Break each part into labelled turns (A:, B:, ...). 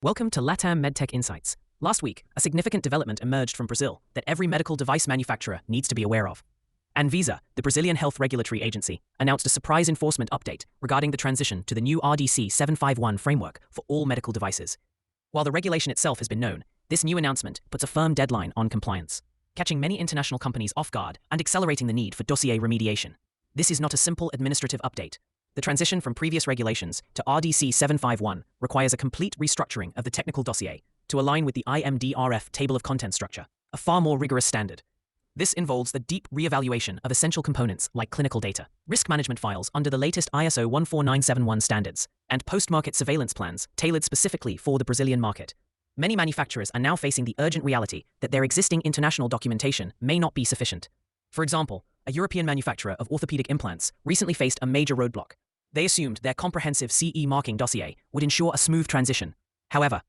A: Welcome to LATAM MedTech Insights. Last week, a significant development emerged from Brazil that every medical device manufacturer needs to be aware of. ANVISA, the Brazilian health regulatory agency, announced a surprise enforcement update regarding the transition to the new RDC 751 framework for all medical devices. While the regulation itself has been known, this new announcement puts a firm deadline on compliance, catching many international companies off guard and accelerating the need for dossier remediation. This is not a simple administrative update. The transition from previous regulations to RDC 751 requires a complete restructuring of the technical dossier to align with the IMDRF table of contents structure, a far more rigorous standard. This involves the deep re-evaluation of essential components like clinical data, risk management files under the latest ISO 14971 standards, and post-market surveillance plans tailored specifically for the Brazilian market. Many manufacturers are now facing the urgent reality that their existing international documentation may not be sufficient. For example, a European manufacturer of orthopedic implants recently faced a major roadblock. They assumed their comprehensive CE marking dossier would ensure a smooth transition. However,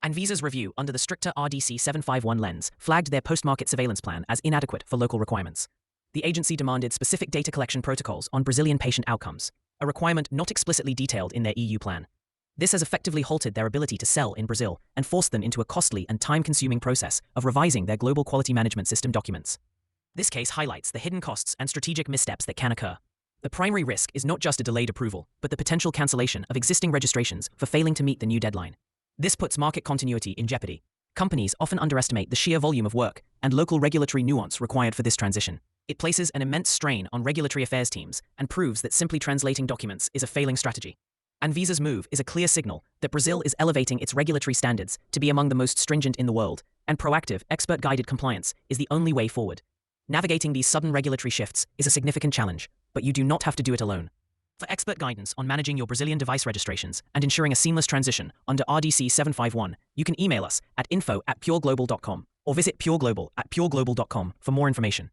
A: ANVISA's review under the stricter RDC 751 lens flagged their post-market surveillance plan as inadequate for local requirements. The agency demanded specific data collection protocols on Brazilian patient outcomes, a requirement not explicitly detailed in their EU plan. This has effectively halted their ability to sell in Brazil and forced them into a costly and time-consuming process of revising their global quality management system documents. This case highlights the hidden costs and strategic missteps that can occur. The primary risk is not just a delayed approval, but the potential cancellation of existing registrations for failing to meet the new deadline. This puts market continuity in jeopardy. Companies often underestimate the sheer volume of work and local regulatory nuance required for this transition. It places an immense strain on regulatory affairs teams and proves that simply translating documents is a failing strategy. ANVISA's move is a clear signal that Brazil is elevating its regulatory standards to be among the most stringent in the world, and proactive, expert-guided compliance is the only way forward. Navigating these sudden regulatory shifts is a significant challenge, but you do not have to do it alone. For expert guidance on managing your Brazilian device registrations and ensuring a seamless transition under RDC 751, you can email us at info@pureglobal.com or visit pureglobal@pureglobal.com for more information.